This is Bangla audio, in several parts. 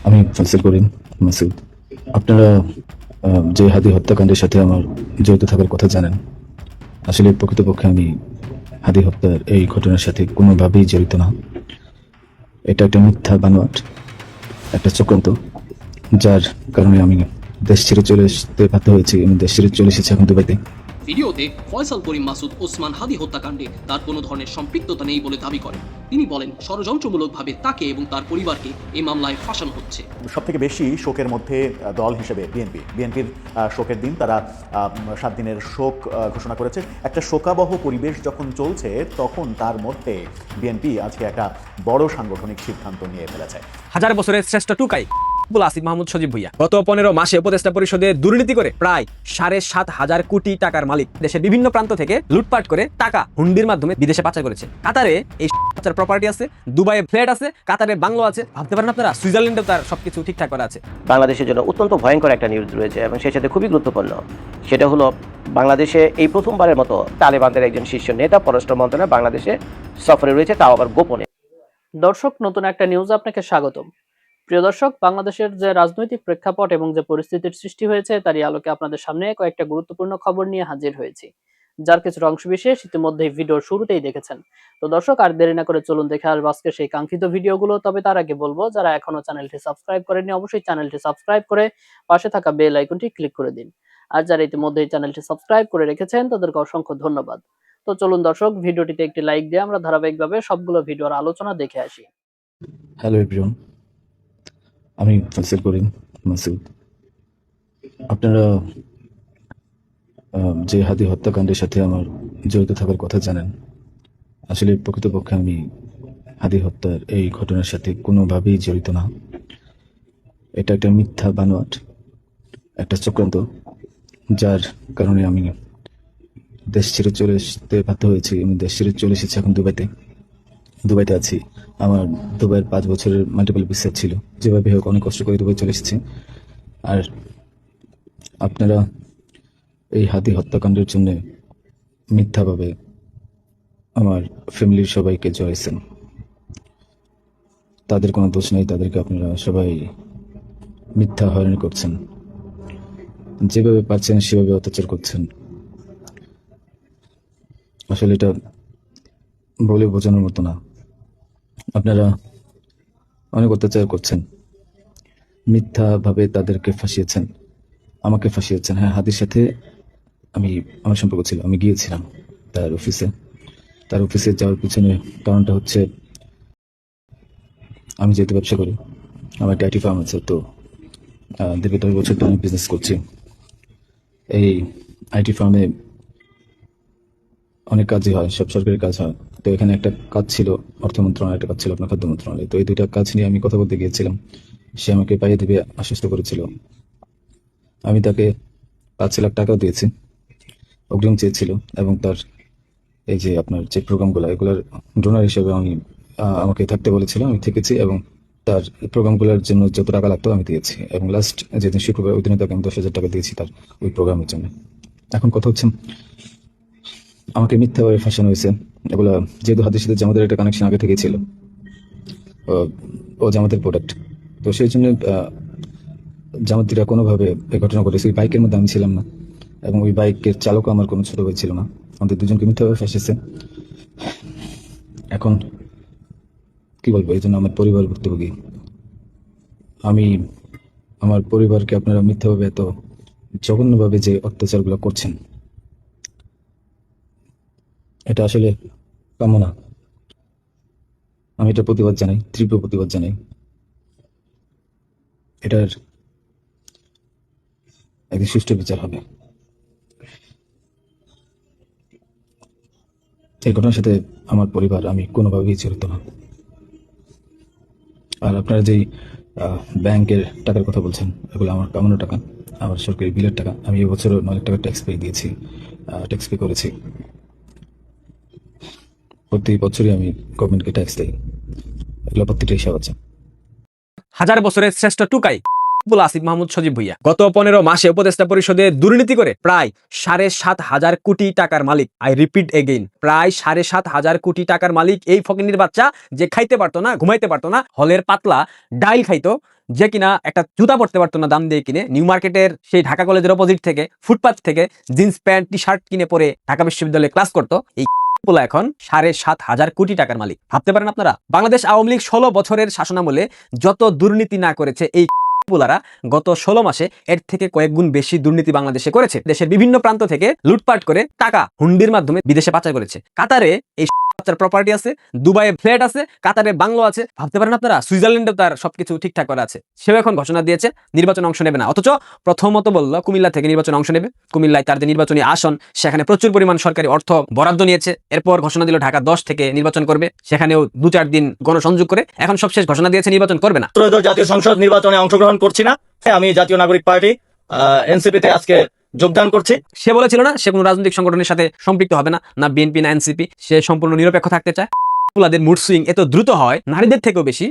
আমি ফজল করিম মাসুদ। আপনারা যে হাদি হত্যাকাণ্ডের সাথে আমার জড়িত থাকার কথা জানেন, আসলে প্রকৃতপক্ষে আমি হাদি হত্যার এই ঘটনার সাথে কোনোভাবেই জড়িত না। এটা একটা মিথ্যা বানোয়াট, একটা চক্রান্ত, যার কারণে আমি দেশ ছেড়ে চলে আসতে বাধ্য হয়েছি। আমি দেশ ছেড়ে চলে এসেছি এখন দুবাইতে। ভিডিওতে ফয়সাল করিম মাসুদ ওসমান হাদি হত্যাকাণ্ডে তার কোনো ধরনের সম্পৃক্ততা নেই বলে দাবি করেন। তিনি বলেন, ষড়যন্ত্রমূলকভাবে তাকে এবং তার পরিবারকে এই মামলায় ফাঁসানো হচ্ছে। সবথেকে বেশি শোকের মধ্যে দল হিসেবে বিএনপির শোকের দিন তারা 7 দিনের শোক ঘোষণা করেছে। একটা শোকাবহ পরিবেশ যখন চলছে তখন তার মধ্যে বিএনপি আজকে একটা বড় সাংগঠনিক সিদ্ধান্ত নিয়ে ফেলেছে। হাজার বছরের শ্রেষ্ঠ টুকাই আসিফ মাহমুদ সজীব ভুইয়া গত 15 মাসে উপদেষ্টা পরিষদে দুর্নীতি করে প্রায় 7.5 কোটি টাকার মালিক। দেশের বিভিন্ন প্রান্ত থেকে লুটপাট করে টাকা হুন্ডির মাধ্যমে বিদেশে পাচার করেছে। কাতারে এই প্রপার্টি আছে, দুবাইয়ে ফ্ল্যাট আছে, কাতারে বাংলো আছে। ভাবতে পারেন আপনারা, সুইজারল্যান্ডেও তার সবকিছু ঠিকঠাক করা আছে। বাংলাদেশের জন্য অত্যন্ত ভয়ঙ্কর একটা নিউজ রয়েছে এবং সেই সাথে খুবই গুরুত্বপূর্ণ। সেটা হলো বাংলাদেশে এই প্রথমবারের মতো তালেবানদের একজন শীর্ষ নেতা পররাষ্ট্র মন্ত্রণালয়ে বাংলাদেশে সফরে রয়েছে, তাও আবার গোপনে। দর্শক, নতুন একটা নিউজ আপনাকে স্বাগতম। প্রিয় দর্শক, বাংলাদেশের যে রাজনৈতিক প্রেক্ষাপট এবং যে পরিস্থিতির সৃষ্টি হয়েছে তারই আলোকে আপনাদের সামনে কয়েকটা গুরুত্বপূর্ণ খবর নিয়ে হাজির হয়েছি, যার কিছুটা অংশবিশেষ ইতিমধ্যেই ভিডিওর শুরুতেই দেখেছেন। তো দর্শক, আর দেরি না করে চলুন দেখে আসবো আজকে সেই কাঙ্ক্ষিত ভিডিওগুলো। তবে তার আগে বলবো, যারা এখনো চ্যানেলটি সাবস্ক্রাইব করেননি অবশ্যই চ্যানেলটি সাবস্ক্রাইব করে পাশে থাকা বেল আইকনটি ক্লিক করে দিন। আর যারা ইতিমধ্যেই চ্যানেলটি সাবস্ক্রাইব করে রেখেছেন তাদেরকে অসংখ্য ধন্যবাদ। তো চলুন দর্শক, ভিডিওটিতে একটি লাইক দিয়ে আমরা ধারাবাহিকভাবে সবগুলো ভিডিওর আলোচনা দেখে আসি। হ্যালো এভরিওয়ান, আমি ফজল করিম মাসুদ। আপনারা যে হাদি হত্যাকাণ্ডের সাথে আমার জড়িত থাকার কথা জানেন, আসলে প্রকৃতপক্ষে আমি হাদি হত্যার এই ঘটনার সাথে কোনোভাবেই জড়িত না। এটা একটা মিথ্যা বানোয়াট, একটা চক্রান্ত, যার কারণে আমি দেশ ছেড়ে চলে আসতে বাধ্য হয়েছি। আমি দেশ ছেড়ে চলে এসেছি এখন দুবাইতে আছি। আমার দুবাইয়ের 5 বছরের মাল্টিপল ভিসা ছিল, যেভাবে হোক অনেক কষ্ট করে দুবাই চলে এসেছি। আর আপনারা এই হাদি হত্যাকাণ্ডের জন্য মিথ্যাভাবে আমার ফ্যামিলির সবাইকে জড়াইছেন। তাদের কোনো দোষ নেই, তাদেরকে আপনারা সবাই মিথ্যা হয়রানি করছেন, যেভাবে পারছেন সেভাবে অত্যাচার করছেন। আসলে এটা বলে বোঝানোর মতো না। আপনারা অনেক অত্যাচার করছেন, মিথ্যাভাবে তাদেরকে ফাঁসিয়েছেন, আমাকে ফাঁসিয়েছেন। হ্যাঁ, হাদির সাথে আমার সম্পর্ক ছিল। আমি গিয়েছিলাম তার অফিসে যাওয়ার পিছনে কারণটা হচ্ছে, আমি যেহেতু ব্যবসা করি, আমার একটা আইটি ফার্ম আছে। তো দীর্ঘ 10 বছর তো আমি বিজনেস করছি। এই আইটি ফার্মে অনেক কাজই হয়, সব সরকারি কাজ হয়। তো এখানে একটা কাজ ছিল অর্থ মন্ত্রণালয়, একটা কাজ ছিল আপনার খাদ্য মন্ত্রণালয়। তো এই দুইটা কাজ নিয়ে আমি কথা বলতে গিয়েছিলাম। সে আমাকে পাইয়ে দিবে আশ্বস্ত করেছিল। আমি তাকে 5 লাখ টাকাও দিয়েছি, অগ্রিম চেয়েছিল। এবং তার এই যে আপনার যে প্রোগ্রামগুলো, এগুলোর ডোনার হিসেবে আমাকে থাকতে বলেছিল, আমি থেকেছি। এবং তার প্রোগ্রামগুলোর জন্য যত টাকা লাগতো আমি দিয়েছি। এবং লাস্ট যেদিন শুক্রবার, ওই দিনে তাকে আমি 10,000 টাকা দিয়েছি তার ওই প্রোগ্রামের জন্য। এখন কথা হচ্ছে, আমাকে মিথ্যাভাবে ফাঁসানো হয়েছে। এগুলো যেহেতু হাতের সাথে জামাতের একটা কানেকশন আগে থেকেই ছিল, ও জামাতের প্রোডাক্ট, তো সেই জন্য জামাতিরা কোনোভাবে এই ঘটনা ঘটেছে। ওই বাইকের মধ্যে আমি ছিলাম না, এবং ওই বাইকের চালকও আমার কোনো ছোট ভাই ছিল না। আমাদের দুজনকে মিথ্যাভাবে ফাঁসিয়েছে। এখন কি বলবো, এই জন্য আমার পরিবার ভুক্তভোগী। আমার পরিবারকে আপনারা মিথ্যাভাবে এত জঘন্যভাবে যে অত্যাচারগুলো করছেন, এটা আসলে কাম্য না। আমি এটা প্রতিবাদ জানাই, তীব্র প্রতিবাদ জানাই। এটার একদিন সুষ্ঠু বিচার হবে। এই ঘটনার সাথে আমার পরিবার, আমি কোনোভাবেই জড়িত না। আর আপনারা যেই ব্যাংকের টাকার কথা বলছেন, এগুলো আমার কামানো টাকা, আমার সরকারি বিলের টাকা। আমি এবছরও 9 লাখ টাকা ট্যাক্স পে দিয়েছি, ট্যাক্স পে করেছি। প্রতি বছরই আমি গভর্নমেন্টকে ট্যাক্স দিই। এগুলো প্রত্যেকটা হিসাব আছে। হাজার বছরের শ্রেষ্ঠ টুকাই বলে আসিফ মাহমুদ সজীব ভুইয়া গত 15 মাসে উপদেষ্টা পরিষদে দুর্নীতি করে প্রায় 7,500 কোটি টাকার মালিক। আই রিপিট এগেইন, প্রায় 7,500 কোটি টাকার মালিক এই ফকিন্নির বাচ্চা, যে খাইতে পারতো না, ঘুমাইতে পারতো না, হলের পাতলা ডাইল খাইতো, যে কিনা একটা জুতা পড়তে পারতো না দাম দিয়ে কিনে, নিউ মার্কেটের সেই ঢাকা কলেজের অপোজিট থেকে ফুটপাথ থেকে জিন্স প্যান্ট টি শার্ট কিনে পরে ঢাকা বিশ্ববিদ্যালয়ে ক্লাস করতো, এই পোলা এখন 7,500 কোটি টাকার মালিক। ভাবতে পারেন আপনারা, বাংলাদেশ আওয়ামী লীগ 16 বছরের শাসনামলে যত দুর্নীতি না করেছে এই পোলারা গত 16 মাসে এর থেকে কয়েক গুণ বেশি দুর্নীতি বাংলাদেশে করেছে। দেশের বিভিন্ন প্রান্ত থেকে লুটপাট করে টাকা হুন্ডির মাধ্যমে বিদেশে পাচার করেছে। কাতারে এই প্রপার্টি আছে, দুবাইয়ে ফ্ল্যাট আছে, কাতারে বাংলো আছে। ভাবতে পারেন আপনারা, সুইজারল্যান্ডে তার সবকিছু ঠিকঠাক করা আছে। সেও এখন ঘোষণা দিয়েছে নির্বাচনে অংশ নেবে না, অথচ প্রথমত বললো কুমিল্লা থেকে নির্বাচনে অংশ নেবে। কুমিল্লায় তার যে নির্বাচনী আসন, সেখানে প্রচুর পরিমাণ সরকারি অর্থ বরাদ্দ নিয়েছে। এরপর ঘোষণা দিল ঢাকা 10 থেকে নির্বাচন করবে, সেখানেও 2-4 দিন গণসংযোগ করে এখন সবশেষ ঘোষণা দিয়েছে নির্বাচন করবে না। ত্রয়োদশ জাতীয় সংসদ নির্বাচনে অংশগ্রহণ করছি না, আমি জাতীয় নাগরিক পার্টি এনসিপিতে আজকে যোগদান করছি। সে বলেছিল না সে কোনো রাজনৈতিক সংগঠনের সাথে সম্পৃক্ত হবে না, না বিএনপি না এনসিপি, সে সম্পূর্ণ নিরপেক্ষ থাকতে চায়। পুলাদের মুড সুইং এত দ্রুত হয় নারীদের থেকেও বেশি।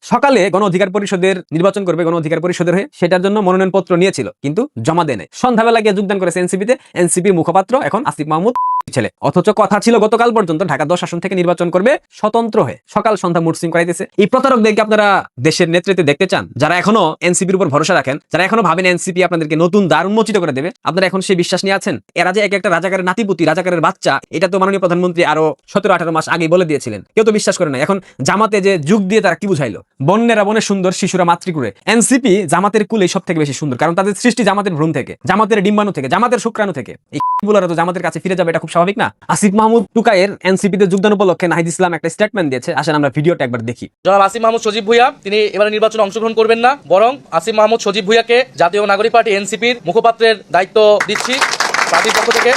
সকালে গণ অধিকার পরিষদের নির্বাচন করবে, গণ অধিকার পরিষদের হয়ে, সেটার জন্য মনোনয়নপত্র নিয়েছিল কিন্তু জমা দেয় নাই। সন্ধ্যাবেলা গিয়ে যোগদান করেছে এনসিপিতে, এনসিপির মুখপাত্র এখন আসিফ মাহমুদ ছেলে। অথচ কথা ছিল গতকাল পর্যন্ত ঢাকা 10 আসন থেকে নির্বাচন করবে স্বতন্ত্র হয়ে। সকাল সন্ধ্যা মুড সুইং করাইতেছে। এই প্রতারকদেরকে আপনারা দেশের নেতৃত্বে দেখতে চান? যারা এখনো এনসিপির উপর ভরসা রাখেন, যারা এখনো ভাবেন এনসিপি আপনাদেরকে নতুন দ্বার উন্মোচিত করে দেবে, আপনারা এখন সেই বিশ্বাস নিয়ে আছেন? এরা যে এক একটা রাজাকারের নাতিপুতি, রাজাকারের বাচ্চা, এটা তো মাননীয় প্রধানমন্ত্রী আরো 17-18 মাস আগে বলে দিয়েছিলেন। কেউ তো বিশ্বাস করে না। এখন জামাতে যে যুগ দিয়ে তারা কি বুঝাইলো, বন্যেরা বনে সুন্দর, শিশুরা মাতৃকুলে। এনসিপি জামাতের কুলে সব থেকে বেশি সুন্দর, কারণ তাদের সৃষ্টি জামাতের ভ্রূণ থেকে, জামাতের ডিম্বাণু থেকে, জামাতের শুক্রাণু থেকে। এই বলারা তো জামাতের কাছে ফিরে যাবে, এটা খুব স্বাভাবিক না? আসিফ মাহমুদ টুকাইয়ের এনসিপিতে যোগদান উপলক্ষে নাহিদ ইসলাম একটা স্টেটমেন্ট দিয়েছে, আসেন আমরা ভিডিওটা একবার দেখি। জনাব আসিফ মাহমুদ সজীব ভুইয়া তিনি এবারে নির্বাচনে অংশগ্রহণ করবেন না, বরং আসিফ মাহমুদ সজীব ভুইয়াকে জাতীয় নাগরিক পার্টি এনসিপির মুখপাত্রের দায়িত্ব দিচ্ছি। পার্টির পক্ষ থেকে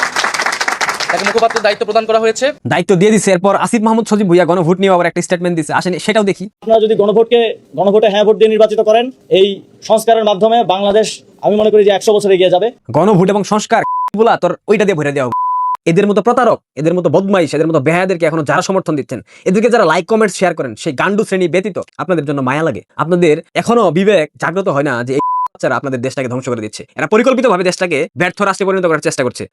তাকে মুখপাত্রের দায়িত্ব প্রদান করা হয়েছে, দায়িত্ব দিয়ে দিচ্ছে। এরপর আসিফ মাহমুদ সজীব ভুইয়া গণভোট নিয়ে আবার একটা স্টেটমেন্ট দিচ্ছে, আসেন সেটাও দেখি। আপনারা যদি গণভোটে হ্যাঁ ভোট দিয়ে নির্বাচিত করেন, এই সংস্কারের মাধ্যমে বাংলাদেশ আমি মনে করি যে 100 বছর এগিয়ে যাবে। গণভোট এবং সংস্কার বলা তোর ওইটা দিয়ে ভরে দেওয়া। এদের মতো প্রতারক, এদের মতো বদমাইশ, এদের মতো বেহায়াদেরকে এখনো যারা সমর্থন দিচ্ছেন, এদেরকে যারা লাইক কমেন্ট শেয়ার করেন, সেই গান্ডু শ্রেণী ব্যতীত আপনাদের জন্য মায়া লাগে। আপনাদের এখনো বিবেক জাগ্রত হয় না যে বাচ্চারা আপনাদের দেশটাকে ধ্বংস করে দিচ্ছে। এরা পরিকল্পিতভাবে দেশটাকে ব্যর্থ রাষ্ট্রে পরিণত করার চেষ্টা করছে।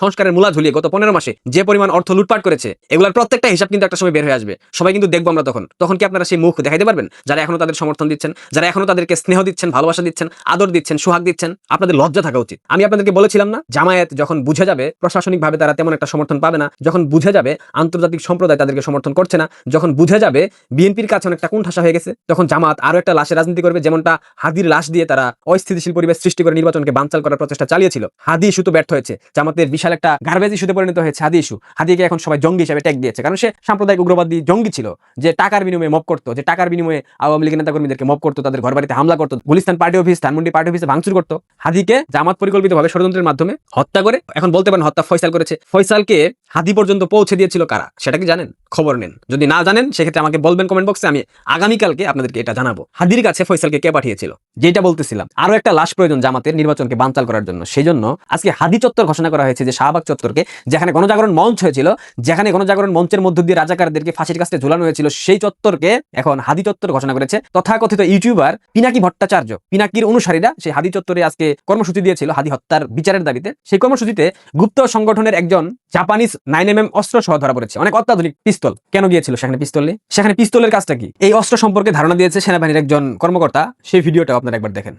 সংস্কারের মূলা ঝুলিয়ে গত 15 মাসে যে পরিমাণ অর্থ লুটপাট করেছে, এগুলোর প্রত্যেকটা হিসাব কিন্তু একটা সময় বের হয়ে আসবে। সবাই কিন্তু দেখবো আমরা তখন কি আপনারা সেই মুখ দেখাইতে পারবেন? যারা এখনো তাদের সমর্থন দিচ্ছেন, যারা এখনো তাদেরকে স্নেহ দিচ্ছেন, ভালোবাসা দিচ্ছেন, আদর দিচ্ছেন, সোহাগ দিচ্ছেন, আপনাদের লজ্জা থাকা উচিত। আমি আপনাদেরকে বলেছিলাম না, জামায়াত যখন বুঝে যাবে প্রশাসনিকভাবে তারা তেমন একটা সমর্থন পাবে না, যখন বুঝে যাবে আন্তর্জাতিক সম্প্রদায় তাদেরকে সমর্থন করছে না, যখন বুঝে যাবে বিএনপির কাছে অনেকটা কোণঠাসা হয়ে গেছে, তখন জামাত আরো একটা লাশের রাজনীতি করবে। যেমনটা হাদির লাশ দিয়ে তারা অস্থিতিশীল পরিবেশ সৃষ্টি করে নির্বাচনকে বানচাল করার প্রচেষ্টা চালিয়েছিল। হাদি ইস্যু তো ব্যর্থ হয়েছে, জামাতের বিশাল একটা গার্বেজ ইস্যুতে পরিণত হয়েছে হাদি ইস্যু। হাদিকে এখন সবাই জঙ্গি হিসেবে ট্যাগ দিয়েছে, কারণ সে সাম্প্রদায়িক উগ্রবাদী জঙ্গি ছিল, যে টাকার বিনিময়ে মব করতো, যে টাকার বিনিময়ে আওয়ামী লীগের নেতাকর্মীদেরকে মব করতো, তাদের ঘরবাড়িতে হামলা করতো, Gulistan party office, Dhanmondi party অফিসে ভাঙচুর করতো। হাদিকে জামাত পরিকল্পিতভাবে ষড়যন্ত্রের মাধ্যমে হত্যা করে, এখন বলতে পারেন হত্যা ফয়সাল করেছে। ফয়সালকে হাদি পর্যন্ত পৌঁছে দিয়েছিল কারা, সেটা কি জানেন? খবর নেন। যদি না জানেন সেক্ষেত্রে আমাকে বলবেন কমেন্ট বক্সে, আমি আগামীকালকে আপনাদেরকে এটা জানাবো। হাদির কাছে ফয়সালকে কে পাঠিয়েছিল, যেটা বলতেছিলাম। আরো একটা লাশ প্রয়োজন জামাতের নির্বাচনকে বানচাল করার জন্য। সেই জন্য আজকে হাদি চত্বর ঘোষণা করা হয়েছে, যে শাহবাগ চত্বরকে, যেখানে গণজাগরণ মঞ্চ হয়েছিল, যেখানে গণজাগরণ মঞ্চের মধ্য দিয়ে রাজাকারদেরকে ফাঁসির কাছে ঝুলানো হয়েছিল, সেই চত্বরকে এখন হাদি চত্বর ঘোষণা করেছে তথাকথিত ইউটিউবার পিনাকি ভট্টাচার্য। পিনাকির অনুসারীরা সেই হাদি চত্বরে আজকে কর্মসূচি দিয়েছিল হাদি হত্যার বিচারের দাবিতে। সেই কর্মসূচিতে গুপ্ত সংগঠনের একজন জাপানিজ 9mm অস্ত্র সহ ধরা পড়েছে, অনেক অত্যাধুনিক পিস্তল। কেন গিয়েছিল সেখানে পিস্তল নিয়ে? সেখানে পিস্তলের কাজটা কি? এই অস্ত্র সম্পর্কে ধারণা দিয়েছে সেনাবাহিনীর একজন কর্মকর্তা। সেই ভিডিওটা আপনারা একবার দেখেন।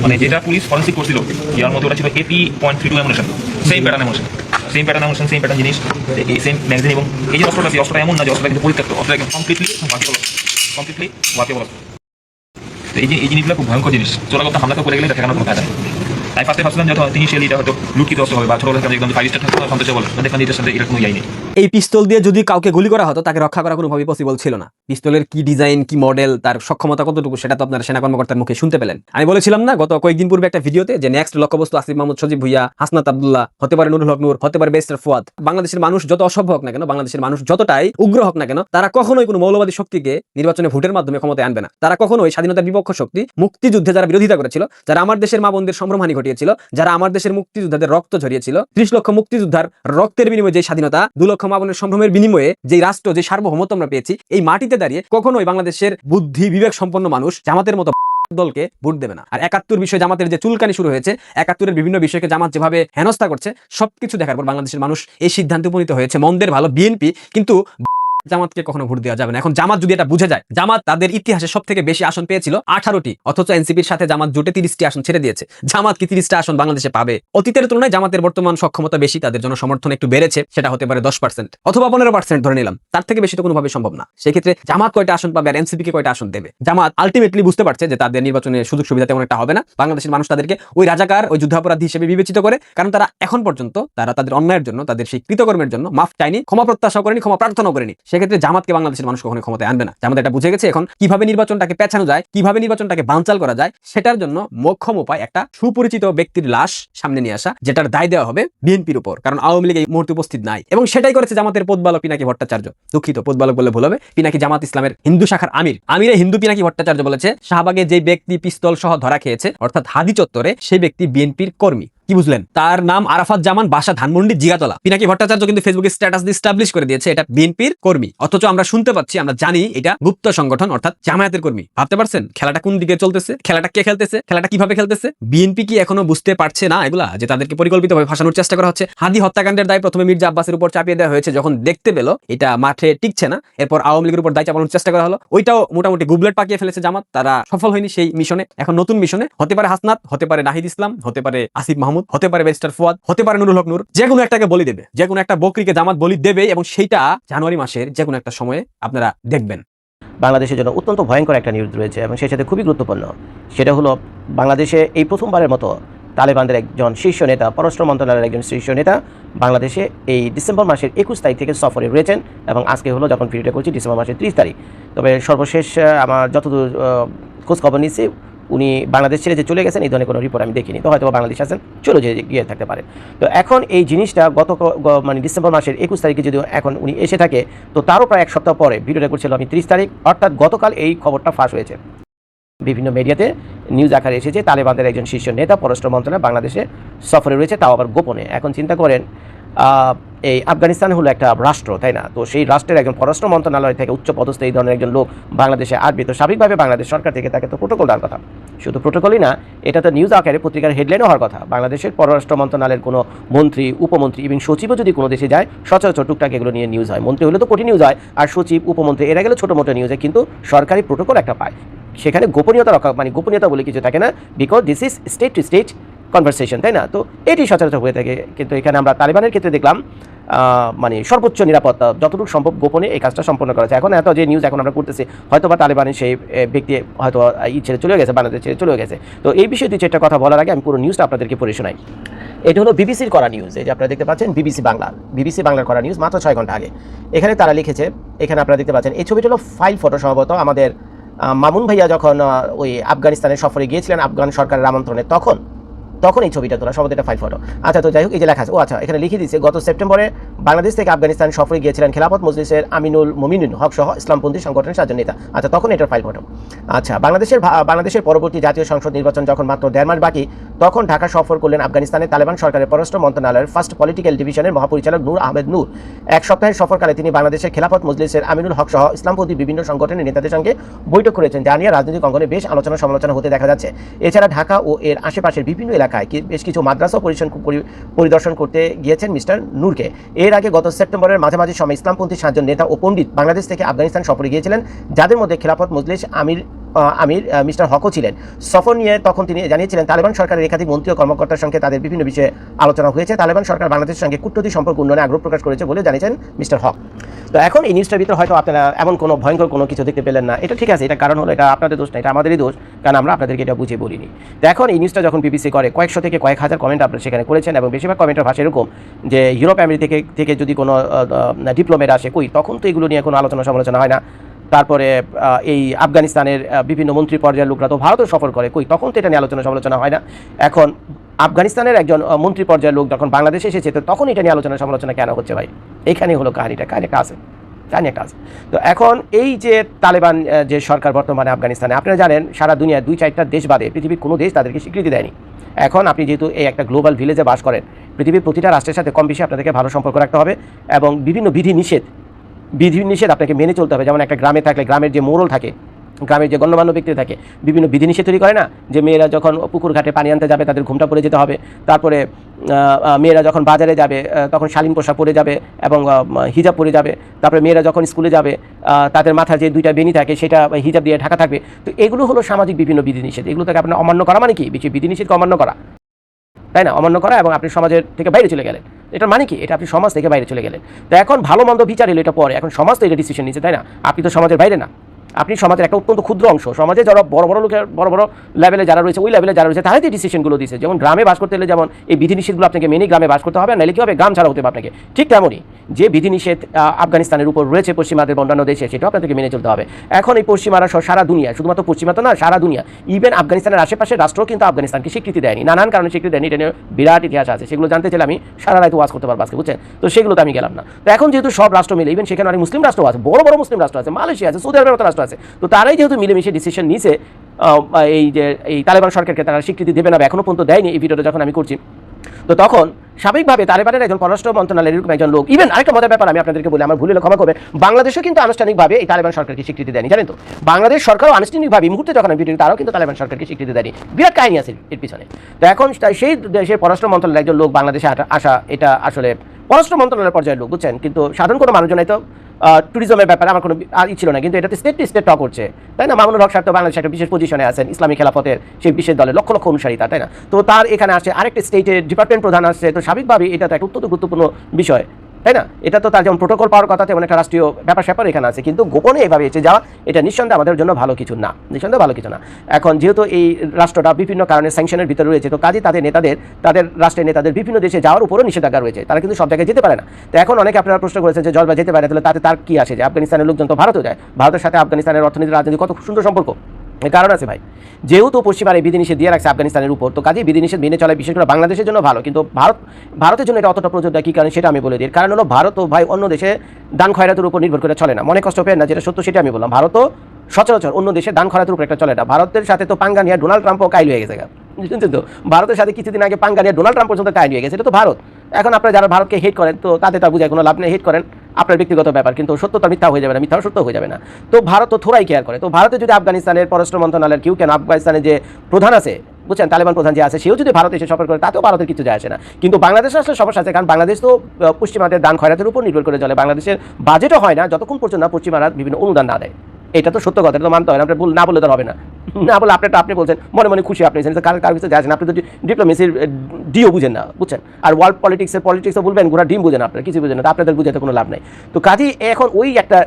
মানে যেটা পুলিশ ফরেন্সিক করছিল, ইয়ার মধ্যে ওটা ছিল AP.32 ammunition, same pattern ammunition, same pattern জিনিস, এই সেম ম্যাগাজিন। এবং এই যে অস্ত্রটা এমন না যে অস্ত্রটা কিন্তু পরিত্যক্ত, অস্ত্রটা একদম কমপ্লিটলি ওয়াকেবল। এই জিনিসগুলো খুব ভয়ঙ্কর জিনিস। চোরা কথা হামলা করে গেলে এটা ঠেকানোর কোনো কাজ নেই। তাই ফার্স্টে ভাবছিলাম যে ইনিশিয়ালি এটা হয়তো লুটকিত অস্ত্র হবে, বা ছোটবেলা থেকে একদম 5 স্টার থাকতো সন্দেশ বলে, দেখলাম এটার সাথে এটা কোনো ইয়ে নেই। এই পিস্তল দিয়ে যদি কাউকে গুলি করা হতো, তাকে রক্ষা করা কোনোভাবেই পসিবল ছিল না। পিস্তলের কি ডিজাইন, কি মডেল, তার সক্ষমতা কতটুকু, সেটা তো আপনারা সেনা কর্মকর্তার মুখে শুনতে পেলেন। আমি বলেছিলাম না গত কয়েকদিন পূর্বে একটা ভিডিওতে, যে নেক্সট লক্ষ্যবস্তু আসিফ মাহমুদ সজীব ভুইয়া, হাসনাত আব্দুল্লাহ, হতে পারে নুরুল হক নূর, হতে পারে ব্যারিস্টার ফুয়াদ। বাংলাদেশের মানুষ যত অসভ্য হোক না কেন, বাংলাদেশের মানুষ যতটাই উগ্র হোক না কেন, তারা কখনোই কোনো মৌলবাদী শক্তিকে নির্বাচনে ভোটের মাধ্যমে ক্ষমতায় আনবে না। তারা কখনোই স্বাধীনতার বিপক্ষ শক্তি, মুক্তিযুদ্ধে যারা বিরোধিতা করেছিল, যারা আমার দেশের মা বোনদের সম্ভ্রমহানি ঘটিয়েছিল, যারা আমার দেশের মুক্তিযোদ্ধাদের রক্ত ঝরিয়েছিল, 30 লক্ষ মুক্তিযোদ্ধার রক্তের বিনিময়ে যে স্বাধীনতা, 2 লক্ষ মা বোনের সম্ভ্রমের বিনিময়ে যে রাষ্ট্র, যে সার্বভৌমত্ব আমরা পেয়েছি, এই মাটিতে দাঁড়িয়ে কখনোই বাংলাদেশের বুদ্ধি বিবেক সম্পন্ন মানুষ জামাতের মতো দলকে ভোট দেবে না। আর ৭১ বিষয়ে জামাতের যে চুলকানি শুরু হয়েছে, ৭১-এর বিভিন্ন বিষয়কে জামাত যেভাবে হেনস্থা করছে, সবকিছু দেখার পর বাংলাদেশের মানুষ এই সিদ্ধান্তে উপনীত হয়েছে মন্দের ভালো বিএনপি কিন্তু জামাতকে কখনো ভোট দেওয়া যাবে না। এখন জামাত যদি এটা বুঝে যায়, জামাত তাদের ইতিহাসে সব থেকে বেশি আসন পেয়েছিল 18টি, অথচ এনসিপির সাথে জামাত জোটে 30টি আসন ছেড়ে দিয়েছে। জামাত কি 30টা আসন বাংলাদেশে পাবে? অতীতের তুলনায় জামাতের বর্তমান সক্ষমতা বেশি, তাদের জন্য সমর্থন একটু বেড়েছে, সেটা হতে পারে 10% অথবা 15% ধরে নিলাম, তার থেকে বেশি তো কোনোভাবে সম্ভব না। সেক্ষেত্রে জামাত কয়টা আসন পাবে আর এনসিপি কে কয়টা আসন দেবে? জামাত আলটিমেটলি বুঝতে পারছে যে তাদের নির্বাচনে সুযোগ সুবিধা তেমন একটা হবে না। বাংলাদেশের মানুষ তাদেরকে ওই রাজাকার, ওই যুদ্ধাপরাধী হিসেবে বিবেচিত করে, কারণ তারা এখন পর্যন্ত তাদের অন্যায়ের জন্য, তাদের সেই কৃতকর্মের জন্য মাফ চায়নি, ক্ষমা প্রত্যাশা করেনি, ক্ষমা প্রার্থনাও করেনি। সেক্ষেত্রে জামাতকে বাংলাদেশের মানুষ কখনো ক্ষমতায় আনবে না। জামাত এটা বুঝে গেছে এখন কিভাবে নির্বাচনটাকে পেছানো যায়, কিভাবে নির্বাচনটাকে বানচাল করা যায়, সেটার জন্য মোক্ষম উপায় একটা সুপরিচিত ব্যক্তির লাশ সামনে নিয়ে আসা, যেটার দায় দেওয়া হবে বিএনপির উপর, কারণ আওয়ামী লীগ এই মুহূর্তে উপস্থিত নাই। এবং সেটাই করেছে জামাতের পদবালক পিনাকি ভট্টাচার্য। দুঃখিত, পদবালক বললে ভুল হবে, পিনাকি জামাত ইসলামের হিন্দু শাখার আমিরে হিন্দু পিনাকি ভট্টাচার্য বলেছে শাহবাগে যে ব্যক্তি পিস্তল সহ ধরা খেয়েছে, অর্থাৎ হাদি চত্বরে, সেই ব্যক্তি বিএনপির কর্মী। কি বুঝলেন? তার নাম আরাফাত জামান, বাসা ধানমন্ডি জিগাতলা। পিনাকি ভট্টাচার্য কিন্তু ফেসবুকে স্ট্যাটাস দিয়ে এস্টাবলিশ করে দিয়েছে এটা বিএনপির কর্মী, অথচ আমরা শুনতে পাচ্ছি, আমরা জানি এটা গুপ্ত সংগঠন অর্থাৎ জামায়াতের কর্মী। ভাবতে পারছেন খেলাটা কোন দিকে চলতেছে, খেলাটা কে খেলতেছে, খেলাটা কিভাবে খেলতেছে? বিএনপি কি এখনো বুঝতে পারছে না এগুলা, যে তাদেরকে পরিকল্পিতভাবে ফাঁসানোর চেষ্টা করা হচ্ছে? হাদি হত্যাকাণ্ডের দায় প্রথমে মির্জা আব্বাসের উপর চাপিয়ে দেওয়া হয়েছে, যখন দেখতে পেল এটা মাঠে টিকছে না, এরপর আওয়ামী লীগের উপর দায় চাপানোর চেষ্টা করা হলো। ওইটাও মোটামুটি গুবলেট পাকিয়ে ফেলেছে জামাত, তারা সফল হয়নি সেই মিশনে। এখন নতুন মিশনে হতে পারে হাসনাত, হতে পারে নাহিদ ইসলাম, হতে পারে আসিফ মাহমুদ, হতে পারে ব্যারিস্টার ফুয়াদ, হতে পারে নুরুল হক নূর, যে কোনো একটাকে বলি দেবে, যে কোনো একটা বকরিকে জামাত বলি দেবে, এবং সেইটা জানুয়ারি মাসের যে কোনো একটা সময়ে আপনারা দেখবেন। বাংলাদেশের জন্য অত্যন্ত ভয়ঙ্কর একটা নিউজ রয়েছে এবং সেই সাথে খুবই গুরুত্বপূর্ণ। সেটা হলো বাংলাদেশে এই প্রথমবারের মতো তালেবানদের একজন শীর্ষ নেতা, পররাষ্ট্র মন্ত্রণালয়ের একজন শীর্ষ নেতা বাংলাদেশে এই ডিসেম্বর মাসের 21 তারিখ থেকে সফরে রয়েছেন, এবং আজকে হলো যখন ভিডিওটা করছি ডিসেম্বর মাসের 30 তারিখ। তবে সর্বশেষ আমার যতদূর খোঁজ খবর নিচ্ছি, উনি বাংলাদেশ ছেড়ে যে চলে গেছেন এই ধরনের কোনো রিপোর্ট আমি দেখিনি, তো হয়তো বাংলাদেশ আছেন, চলে গিয়ে থাকতে পারে। তো এখন এই জিনিসটা মানে ডিসেম্বর মাসের 21 তারিখে যদি এখন উনি এসে থাকে, তো তারও প্রায় এক সপ্তাহ পরে, ভিডিওটা করছিলাম আমি 30 তারিখ, অর্থাৎ গতকাল এই খবরটা ফাঁস হয়েছে, বিভিন্ন মিডিয়াতে নিউজ আকারে এসেছে তালেবানদের একজন শীর্ষ নেতা পররাষ্ট্র মন্ত্রণালয় বাংলাদেশে সফরে রয়েছে, তাও আবার গোপনে। এখন চিন্তা করেন, এই আফগানিস্তান হলো একটা রাষ্ট্র, তাই না? তো সেই রাষ্ট্রের একজন পররাষ্ট্র মন্ত্রণালয় থেকে উচ্চ পদস্থ এই ধরনের একজন লোক বাংলাদেশে আসবে, তো স্বাভাবিকভাবে বাংলাদেশ সরকার থেকে তাকে তো প্রোটোকল দেওয়ার কথা। শুধু প্রোটোকলই না, এটা তো নিউজ আকারে পত্রিকার হেডলাইনও হওয়ার কথা। বাংলাদেশের পররাষ্ট্র মন্ত্রণালয়ের কোনো মন্ত্রী, উপমন্ত্রী এবং সচিবও যদি কোনো দেশে যায়, সচরাচর টুকটাক এগুলো নিয়ে নিউজ হয়। মন্ত্রী হলে তো কোটি নিউজ হয়, আর সচিব, উপমন্ত্রী এরা গেলে ছোটো মোটো নিউজ হয়, কিন্তু সরকারি প্রোটোকল একটা পায়, সেখানে গোপনীয়তা রক্ষা, মানে গোপনীয়তা বলে কিছু থাকে না, because this is state to state conversation, তাই না? তো এটি সচরাচর হয়ে থাকে, কিন্তু এখানে আমরা তালেবানের ক্ষেত্রে দেখলাম মানে সর্বোচ্চ নিরাপত্তা, যতটুকু সম্ভব গোপনে এই কাজটা সম্পন্ন করা হয়েছে। এখন এত যে নিউজ এখন আমরা করতেছি, হয়তো বা তালেবানের সেই ব্যক্তি হয়তো ছেড়ে চলে গেছে, বাংলাদেশ ছেড়ে চলে গেছে। তো এই বিষয়ে দুই চারটা কথা বলার আগে আমি পুরো নিউজটা আপনাদেরকে পড়ে শোনাই। এটা হলো বিবিসির করা নিউজ, এই যে আপনারা দেখতে পাচ্ছেন বিবিসি বাংলার করা নিউজ, মাত্র 6 ঘন্টা আগে। এখানে তারা লিখেছে, এখানে আপনারা দেখতে পাচ্ছেন, এই ছবিটা হলো ফাইল ফটো, সম্ভবত আমাদের মামুন ভাইয়া যখন ওই আফগানিস্তানের সফরে গিয়েছিলেন আফগান সরকারের আমন্ত্রণে, তখন এই ছবিটা তোলা, সম্ভবত এটা ফাইল ফটো। আচ্ছা, তো যাই হোক, এই যে লেখা আছে, ও আচ্ছা, এখানে লিখে দিয়েছে, গত সেপ্টেম্বরে বাংলাদেশ থেকে আফগানিস্তান সফরে গিয়েছিলেন খেলাফত মজলিসের আমিনুল মোমিনুল হক সহ ইসলামপন্থী সংগঠনের 7 জন নেতা। আচ্ছা, তখন এটার ফাইল ফটো। আচ্ছা, বাংলাদেশের পরবর্তী জাতীয় সংসদ নির্বাচন যখন মাত্র 1.5 মাস বাকি, তখন ঢাকা সফর করলেন আফগানিস্তানের তালেবান সরকারের পররাষ্ট্র মন্ত্রণালয়ের ফার্স্ট পলিটিক্যাল ডিভিশনের মহাপরিচালক নূর আহমেদ নূর। এক সপ্তাহের সফরকালে তিনি বাংলাদেশের খেলাফত মজলিসের আমিনুল হক সহ ইসলামপন্থী বিভিন্ন সংগঠনের নেতাদের সঙ্গে বৈঠক করেছেন, যা নিয়ে রাজনৈতিক অঙ্গনে বেশ আলোচনা সমালোচনা হতে দেখা যাচ্ছে। এছাড়া ঢাকা ও এর আশেপাশের বিভিন্ন এলাকায় বেশ কিছু মাদ্রাসা পরিদর্শন করতে গিয়েছেন মিস্টার নূরকে। এর আগে গত সেপ্টেম্বরের মাঝামাঝি সময় ইসলামপন্থী 7 জন নেতা ও পণ্ডিত বাংলাদেশ থেকে আফগানিস্তান সফরে গিয়েছিলেন, যাদের মধ্যে খেলাফত মজলিস আমির মিস্টার হকও ছিলেন। সফর নিয়ে তখন তিনি জানিয়েছিলেন, তালেবান সরকারের একাধিক মন্ত্রী ও কর্মকর্তার সঙ্গে তাদের বিভিন্ন বিষয়ে আলোচনা হয়েছে। তালেবান সরকার বাংলাদেশের সঙ্গে কূটনৈতিক সম্পর্ক উন্নয়নে আগ্রহ প্রকাশ করেছে বলে জানিয়েছেন মিস্টার হক। তো এখন এই নিউজটার ভিতরে হয়তো আপনারা এমন কোনো ভয়ঙ্কর কোনো কিছু দেখতে পেলেন না, এটা ঠিক আছে, এটা কারণ হলো এটা আপনাদের দোষ না, এটা আমাদেরই দোষ, কারণ আমরা আপনাদেরকে এটা বুঝিয়ে বলিনি। তো এখন এই নিউজটা যখন বিবিসি করে, কয়েকশো থেকে কয়েক হাজার কমেন্ট আপনারা সেখানে করেছেন, এবং বেশিরভাগ কমেন্টের ভাষা এরকম যে ইউরোপ আমেরিকা থেকে যদি কোনো ডিপ্লোমেট আসে, তখন তো এগুলো নিয়ে কোনো আলোচনা সমালোচনা হয় না। তারপরে এই আফগানিস্তানের বিভিন্ন মন্ত্রী পর্যায়ের লোকরা তো ভারতও সফর করে, তখন তো এটা নিয়ে আলোচনা সমালোচনা হয় না। এখন আফগানিস্তানের একজন মন্ত্রী পর্যায়ের লোক যখন বাংলাদেশে এসেছে, তো তখন এটা নিয়ে আলোচনা সমালোচনা কেন হচ্ছে ভাই? এইখানে হলো কাহিনী একটা আছে। তো এখন এই যে তালেবান যে সরকার বর্তমানে আফগানিস্তানে, আপনারা জানেন সারা দুনিয়ায় 2-4টা দেশ বাদে পৃথিবীর কোনো দেশ তাদেরকে স্বীকৃতি দেয়নি। এখন আপনি যেহেতু এই একটা গ্লোবাল ভিলেজে বাস করেন, পৃথিবীর প্রতিটা রাষ্ট্রের সাথে কম বেশি আপনাদেরকে ভালো সম্পর্ক রাখতে হবে, এবং বিভিন্ন বিধি নিষেধ আপনাকে মেনে চলতে হবে। যেমন একটা গ্রামে থাকলে গ্রামের যে মোড়ল থাকে, গ্রামের যে গণ্যমান্য ব্যক্তি থাকে বিভিন্ন বিধিনিষেধ তৈরি করে না, যে মেয়েরা যখন পুকুর ঘাটে পানি আনতে যাবে তাদের ঘোমটা পরে যেতে হবে, তারপরে মেয়েরা যখন বাজারে যাবে তখন শালীন পোশাক পরে যাবে এবং হিজাব পরে যাবে, তারপরে মেয়েরা যখন স্কুলে যাবে তাদের মাথায় যে 2টা বেনি থাকে সেটা হিজাব দিয়ে ঢাকা থাকবে। তো এগুলো হলো সামাজিক বিভিন্ন বিধিনিষেধ। এগুলো থেকে আপনার অমান্য করা মানে কি? বিধিনিষেধকে অমান্য করা, তাই না? অমান্য করা এবং আপনি সমাজের থেকে বাইরে চলে গেলেন। এটার মানে কি? এটা আপনি সমাজ থেকে বাইরে চলে গেলেন। তো এখন ভালো মন্দ বিচার এলো এটা পরে, এখন সমাজ তো এটা ডিসিশন নিচ্ছে, তাই না? আপনি তো সমাজের বাইরে না, আপনি সমাজের একটা অত্যন্ত ক্ষুদ্র অংশ। সমাজে যারা বড় বড় লোকের বড় বড় লেভেলে যারা রয়েছে, ওই লেভেলে যারা রয়েছে তারাই তো ডিসিশনগুলো দিচ্ছে। যেমন গ্রামে বাস করতে হলে যেমন এই বিধিনিষেধগুলো আপনাকে মেনে গ্রামে বাস করতে হবে, নাহলে কি হবে? গ্রাম ছাড়া হতে হবে আপনাকে। ঠিক তেমনই যে বিধিনিষেধ আফগানিস্তানের উপর রয়েছে পশ্চিমাদের অন্যান্য দেশে, সেটাও আপনাদেরকে মেনে চলতে হবে। এখন এই পশ্চিমারা সারা দুনিয়া, শুধুমাত্র পশ্চিমা তো না, সারা দুনিয়া, ইভেন আফগানিস্তানের আশেপাশের রাষ্ট্র কিন্তু আফগানিস্তানকে স্বীকৃতি দেয়নি, নানান কারণে স্বীকৃতি দেয়নি। এটা নিয়ে বিরাট ইতিহাস আছে, সেগুলো জানতে চাইলে আমি সারা রাত ওয়াজ করতে পারবো আজকে, বুঝছেন? তো সেগুলো তো আমি গেলাম না। তো এখন যেহেতু সব রাষ্ট্র মিলে, ইভেন সেখানে অনেক মুসলিম রাষ্ট্র আছে, বড় বড় মুসলিম রাষ্ট্র আছে, মালয়েশিয়া আছে, সৌদি আরবের মতো রাষ্ট্র আছে, তো তারাই যেহেতু মিলেমিশে ডিসিশন নিয়েছে এই যে এই তালেবান সরকারকে তারা স্বীকৃতি দেবে না, এখনো পর্যন্ত দেয়নি এই ভিডিওটা যখন আমি করছি, তো তখন স্বাভাবিকভাবে তালেবানের একজন পররাষ্ট্র মন্ত্রণালয়ের এরকম একজন লোক, ইভেন আরেকটা মজার ব্যাপার আমি আপনাদেরকে বলি, আমার ভুল হলে ক্ষমা করবে, বাংলাদেশও কিন্তু আনুষ্ঠানিকভাবে এই তালেবান সরকারকে স্বীকৃতি দেয়নি, জানেন তো? বাংলাদেশ সরকারও আনুষ্ঠানিকভাবে এই মুহূর্তে যখন আমি ভিডিও, তারাও কিন্তু তালেবান সরকারকে স্বীকৃতি দেয়নি। বিরাট কাহিনী আছে এর পিছনে। তো এখন সেই দেশের পররাষ্ট্র মন্ত্রণালয়ের একজন লোক বাংলাদেশে আসা, এটা আসলে পররাষ্ট্র মন্ত্রণালয়ের পর্যায়ের লোক, বুঝছেন? কিন্তু সাধারণ কোনো মানুষজন তো ট্যুরিজমের ব্যাপারে আমার কোনো ই ছিল না, কিন্তু এটাতে স্টেট টু স্টেট টক করছে, তাই না? মামুনুল হক সাহেব তো বাংলাদেশে একটা বিশেষ পজিশনে আছেন, ইসলামী খেলাফতের সেই বিশেষ দলের লক্ষ লক্ষ অনুসারী তার, তাই না? তো তার এখানে আসছে আরেকটা স্টেটের ডিপার্টমেন্ট প্রধান আসছে, তো স্বাভাবিকভাবে এটা তো একটা অত্যন্ত গুরুত্বপূর্ণ বিষয়, তাই না? এটা তো তার যেমন প্রোটোকল পাওয়ার কথা, তেমন একটা রাষ্ট্রীয় ব্যাপার স্যাপার এখানে আছে, কিন্তু গোপনে এভাবে এসে যাওয়া এটা নিঃসন্দেহে আমাদের জন্য ভালো কিছু না, নিঃসন্দেহে ভালো কিছু না। এখন যেহেতু এই রাষ্ট্রটা বিভিন্ন কারণে স্যাংশনের ভিতরে রয়েছে, তো কাজে তাদের রাষ্ট্রের নেতাদের বিভিন্ন দেশে যাওয়ার উপরও নিষেধাজ্ঞা রয়েছে, তারা কিন্তু সব জায়গায় যেতে পারে না। তো এখন অনেকে আপনারা প্রশ্ন করেছেন যে জলবা যেতে পারে, তাহলে তার কি আসে? যে আফগানিস্তানের লোকজন তো ভারতেও যায়, ভারতের সাথে আফগানিস্তানের অর্থনীতি রাজনীতি কত সুন্দর সম্পর্ক। কারণ আছে ভাই, যেহেতু পশ্চিমার এই বিধিনিষেধ দিয়ে রাখছে আফগানিস্তানের উপর, তো কাজেই বিধিনিষেধ মেনে চলে বিশেষ করে বাংলাদেশের জন্য ভালো, কিন্তু ভারতের জন্য এটা অতটা প্রযোজ্য কি কারণ সেটা আমি বলে দিই। কারণ হলো ভারত ও ভাই অন্য দেশে দান খয়রাতের উপর নির্ভর করে চলে না, মনে কষ্ট পেন না, যেটা সত্য সেটা আমি বললাম। ভারতও সচরাচর অন্য দেশে দান খয়রাতের উপর একটা চলে না। ভারতের সাথে তো পাঙ্গা নিয়ে ডোনাল্ড ট্রাম্পও কাইল হয়ে গেছে, বুঝছেন তো? ভারতের সাথে কিছুদিন আগে পাঙ্গা নিয়ে ডোনাল্ড ট্রাম্প পর্যন্ত কাইল হয়ে গেছে, এটা তো ভারত। এখন আপনারা যারা ভারতকে হেট করেন, তো তাদের তা বুঝায় কোনো লাভ নেই, হেট করেন আপনার ব্যক্তিগত ব্যাপার, কিন্তু সত্য তো মিথ্যা হয়ে যাবে না, মিথ্যাও সত্য হয়ে যাবে না। তো ভারত তো থোড়াই কেয়ার করে। তো ভারতে যদি আফগানিস্তানের পররাষ্ট্র মন্ত্রণালয়ের কেন আফগানিস্তানের যে প্রধান আছে, বুঝছেন, তালেবান প্রধান যে আছে, সেও যদি ভারত এসে সফর করে, তাতেও ভারতের কিছু যায় আসে না। কিন্তু বাংলাদেশে আসলে সমস্যা আছে, কারণ বাংলাদেশ তো পশ্চিমাদের দান খয়রাতের উপর নির্ভর করে চলে। বাংলাদেশের বাজেটও হয় না যতক্ষণ পর্যন্ত না পশ্চিমারা বিভিন্ন অনুদান না দেয়। এটা তো সত্য কথা, এটা তো মানতে হয় না। আপনি না বললে তো হবে না, না বলে আপনি বলছেন মনে মনে খুশি, আপনি কার কিছু যাচ্ছেন, আপনি তো ডিপ্লোমেসির ডিও বুঝেন না, বুঝছেন? আর ওয়ার্ল্ড পলিটিক্সও বলবেন, গোড়া ডিম বুঝেন, আপনার কিছু বুঝেন না, আপনাদের বুঝাতে কোনো লাভ নাই। তো কাজেই এখন ওই একটা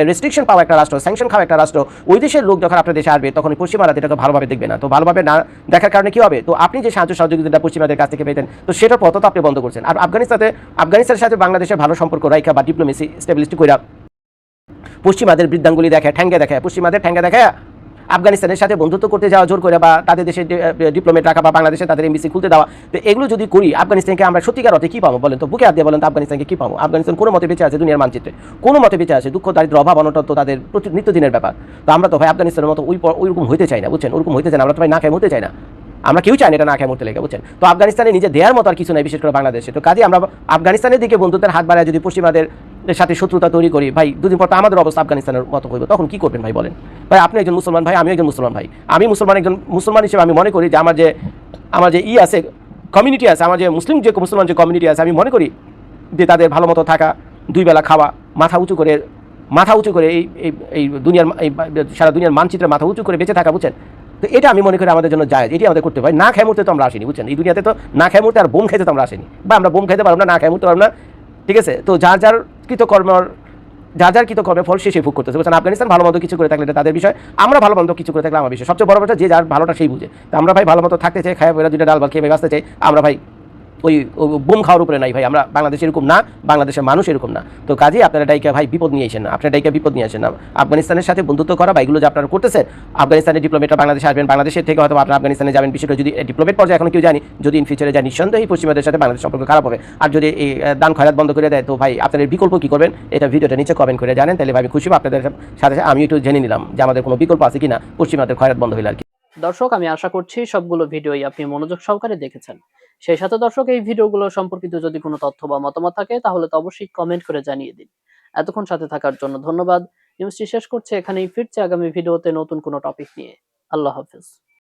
রেস্ট্রিকশন পাওয়া একটা রাষ্ট্র, স্যাংশন খাওয়া একটা রাষ্ট্র, ওই দেশের লোক যখন আপনার দেশে আসবে, তখন পশ্চিমারা এটাকে ভালোভাবে দেখবে না। তো ভালোভাবে না দেখার কারণে কি হবে? তো আপনি যে সাহায্য সহযোগিতা পশ্চিমাদের কাছ থেকে পেতেন, তো সেটার পথ তো আপনি বন্ধ করছেন। আর আফগানিস্তানের সাথে বাংলাদেশের ভালো সম্পর্ক রাখা বা ডিপ্লোমেসি স্টেবিলিটি কইরা পশ্চিমাদের বৃদ্ধাঙ্গুলি দেখায়, পশ্চিমাদের ঠ্যাঙ্গা দেখায় আফগানিস্তানের সাথে বন্ধুত্ব করতে যাওয়া জোর করে, বা তাদের দেশে ডিপ্লোমেট রাখা, বা বাংলাদেশে তাদের এমবিসি খুলতে দেওয়া, তো এগুলো যদি করি, আফগানিস্তানকে আমরা সত্যিকার অর্থে কী পাবো বলেন তো? বুকে হাত দিয়ে বলেন তো, আফগানিস্তানকে কী পাবো? আফগানিস্তান কোনো মতে বেঁচে আছে দুনিয়ার মানচিত্রে, কোনো মতে বেঁচে আছে। দুঃখ দারিদ্র অভাব অনটন তো তাদের নিত্যদিনের ব্যাপার। তো আমরা তো ভাই আফগানিস্তানের মতো ওইরকম হইতে চাই না, বুঝছেন? ওরকম হইতে চাই না, আমরা তো ভাই না খেয়ে মরতে চাই না, আমরা কেউ চাই না এটা না খেয়ে মরতে লেগে, বুঝছেন? তো আফগানিস্তানে নিজে দেওয়ার মতো আর কিছু নাই, বিশেষ করে বাংলাদেশে। তো কাজে আমরা আফগানিস্তানের দিকে বন্ধুত্বের হাত বাড়ায় যদি পশ্চিমাদের সাথে শত্রুতা তৈরি করি, ভাই দুদিন পর তো আমাদের অবস্থা আফগানিস্তানের মতো হইব, তখন কি করবেন ভাই বলেন? ভাই আপনি একজন মুসলমান ভাই, আমি একজন মুসলমান ভাই, আমি একজন মুসলমান হিসেবে আমি মনে করি যে আমার যে আছে, কমিউনিটি আছে, আমার যে মুসলমান যে কমিউনিটি আছে, আমি মনে করি যে তাদের ভালো মতো থাকা, 2 বেলা খাওয়া, মাথা উঁচু করে এই দুনিয়ার সারা দুনিয়ার মানচিত্রে মাথা উঁচু করে বেঁচে থাকা, বুঝছেন? তো এটা আমি মনে করি আমাদের জন্য জায়েজ, এটি আমাদের করতে হয়। না খেয়ে মরতে তো আমরা আসিনি, বুঝছেন? এই দুনিয়াতে তো না খেয়ে মরতে আর বোম খেতে তো আমরা আসিনি, বা আমরা বোম খেতে পারবো না, না খেয়ে মরতে পারবো না, ঠিক আছে? তো যার কৃতকর্মের ফল সে ভোগ করতেছে, বুঝছেন? আফগানিস্তান ভালো মতো কিছু করে থাকলে এটা তাদের বিষয়, আমরা ভালো মতো কিছু করে থাকলে আমার বিষয়। সবচেয়ে বড় কথা, যে যার ভালোটা সেই বুঝে। তো আমরা ভাই ভালো মতো থাকতে চাই, খায় বেড়া 2টা ডাল ভাত খেয়ে বাঁচতে চাই, আমরা ভাই ওই বোম খাওয়ার উপরে নাই ভাই। আমরা বাংলাদেশ এরকম না, বাংলাদেশের মানুষ এরকম না। তো কাজেই আপনারা ডাইকা ভাই বিপদ নিয়ে আসেন না, বিপদ নিয়ে আসেন না। আফগানিস্তানের সাথে বন্ধুত্ব করা বা এগুলো যে আপনারা করতেছেন, আফগানিস্তানের ডিপ্লোমেটরা বাংলাদেশে আসবেন, বাংলাদেশের থেকে হয়তো আপনারা আফগানিস্তানে যাবেন, বিশেষ করে যদি ডিপ্লোমেট পর্যায়ে এখন কেউ জানি, যদি ইন ফিউচারে যায়, নিঃসন্দেহে পশ্চিমাদের সাথে বাংলাদেশ সম্পর্ক খারাপ হবে। আর যদি এই দান খয়রাত বন্ধ করে দেয়, তো ভাই আপনাদের বিকল্প কী করবেন, এটা ভিডিওটা নিচে কমেন্ট করে জানেন, তাহলে ভাই আমি খুশি হব। আপনাদের সাথে আমি একটু জেনে নিলাম যে আমাদের কোনো বিকল্প আছে কিনা পশ্চিমাদের খয়রাত বন্ধ হইলে আর কি। দর্শক, আমি আশা করছি সবগুলো ভিডিওই আপনি মনোযোগ সহকারে দেখেছেন। সেই সাথে দর্শক, এই ভিডিওগুলো সম্পর্কিত যদি কোনো তথ্য বা মতামত থাকে, তাহলে তো অবশ্যই কমেন্ট করে জানিয়ে দিন। এতক্ষণ সাথে থাকার জন্য ধন্যবাদ। নিউজটি শেষ করছে এখানেই, ফিরছে আগামী ভিডিওতে নতুন কোনো টপিক নিয়ে। আল্লাহ হাফেজ।